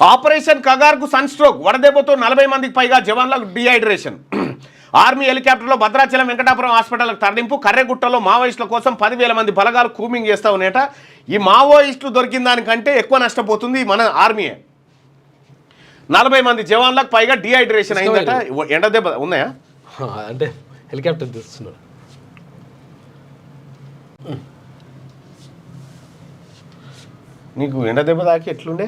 Operation కగార్కు sun stroke వడదెబ్బతో 40 మందికి పైగా జవాన్లకు dehydration. Army హెలికాప్టర్లో భద్రాచలం వెంకటాపురం హాస్పిటల్కి తరలింపు. కర్రెగుట్టలో మావోయిస్టుల కోసం 10,000 మంది బలగాలు కూమింగ్ చేస్తా ఉన్నాయట. ఈ మావోయిస్టులు దొరికిన దానికంటే ఎక్కువ నష్టపోతుంది మన ఆర్మీయే. 40 మంది జవాన్లకు పైగా డిహైడ్రేషన్ అయిందట. ఎండ దెబ్బ ఉన్నాయా అంటే హెలికాప్టర్ తీస్తున్నారు. నీకు ఎండ దెబ్బ తాకి ఎట్లుండే?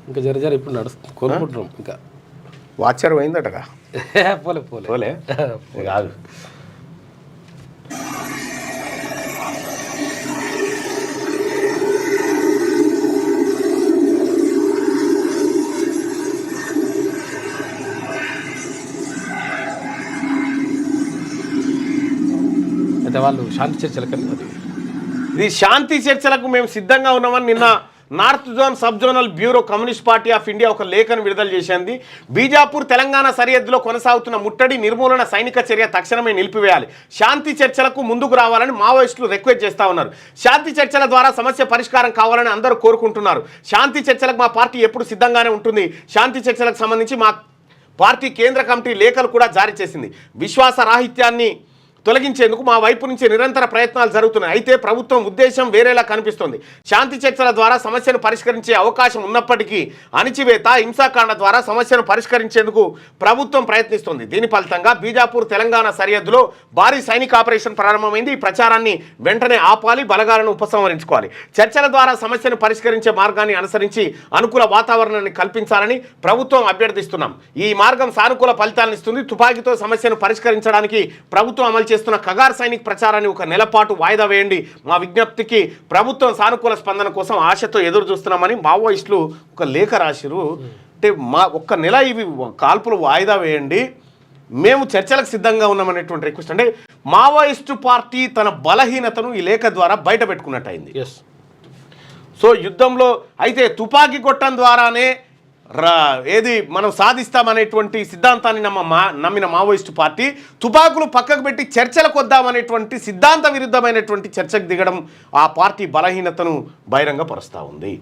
ఇంకా జర ఇప్పుడు నడుస్తుంది, కోరుకుంటున్నాం. ఇంకా వాచర్ పోయిందటగా. పోలే పోలే పోలే కాదు. అయితే వాళ్ళు శాంతి చర్చలకు ఇది శాంతి చర్చలకు మేము సిద్ధంగా ఉన్నామని నిన్న north zone sub zonal bureau communist party of India ఒక లేఖను విడుదల చేసింది. బీజాపూర్ తెలంగాణ సరిహద్దులో కొనసాగుతున్న ముట్టడి నిర్మూలన సైనిక చర్య తక్షణమే నిలిపివేయాలి, శాంతి చర్చలకు ముందుకు రావాలని మావోయిస్టులు రిక్వెస్ట్ చేస్తా ఉన్నారు. శాంతి చర్చల ద్వారా సమస్య పరిష్కారం కావాలని అందరూ కోరుకుంటున్నారు. శాంతి చర్చలకు మా పార్టీ ఎప్పుడు సిద్ధంగానే ఉంటుంది. శాంతి చర్చలకు సంబంధించి మా పార్టీ కేంద్ర కమిటీ లేఖలు కూడా జారీ చేసింది. విశ్వాస రాహిత్యాన్ని తొలగించేందుకు మా వైపు నుంచి నిరంతర ప్రయత్నాలు జరుగుతున్నాయి. అయితే ప్రభుత్వం ఉద్దేశం వేరేలా కనిపిస్తోంది. శాంతి చర్చల ద్వారా సమస్యను పరిష్కరించే అవకాశం ఉన్నప్పటికీ అణిచివేత, హింసాకాండ ద్వారా సమస్యను పరిష్కరించేందుకు ప్రభుత్వం ప్రయత్నిస్తోంది. దీని ఫలితంగా బీజాపూర్ తెలంగాణ సరిహద్దులో భారీ సైనిక ఆపరేషన్ ప్రారంభమైంది. ఈ ప్రచారాన్ని వెంటనే ఆపాలి, బలగాలను ఉపసంహరించుకోవాలి. చర్చల ద్వారా సమస్యను పరిష్కరించే మార్గాన్ని అనుసరించి అనుకూల వాతావరణాన్ని కల్పించాలని ప్రభుత్వం అభ్యర్థిస్తున్నాం. ఈ మార్గం సానుకూల ఫలితాలను ఇస్తుంది. తుపాకీతో సమస్యను పరిష్కరించడానికి ప్రభుత్వం అమలు చేస్తున్న కగార్ సైనిక్ ప్రచారాన్ని 1 నెల పాటు వాయిదా వేయండి. మా విజ్ఞప్తికి ప్రభుత్వం సానుకూల స్పందన కోసం ఆశతో ఎదురు చూస్తున్నామని మావోయిస్టులు ఒక లేఖ రాసిరు. అంటే మా 1 నెల ఇవి కాల్పులు వాయిదా వేయండి, మేము చర్చలకు సిద్ధంగా ఉన్నామనేటువంటి రిక్వెస్ట్. అంటే మావోయిస్టు పార్టీ తన బలహీనతను ఈ లేఖ ద్వారా బయట పెట్టుకున్నట్టు అయింది. సో యుద్ధంలో అయితే తుపాకీ కొట్టడం ద్వారానే ఏది మనం సాధిస్తామనేటువంటి సిద్ధాంతాన్ని నమ్మిన మావోయిస్టు పార్టీ తుపాకులు పక్కకు పెట్టి చర్చలకు వద్దామనేటువంటి సిద్ధాంత విరుద్ధమైనటువంటి చర్చకు దిగడం ఆ పార్టీ బలహీనతను బహిరంగపరుస్తూ ఉంది.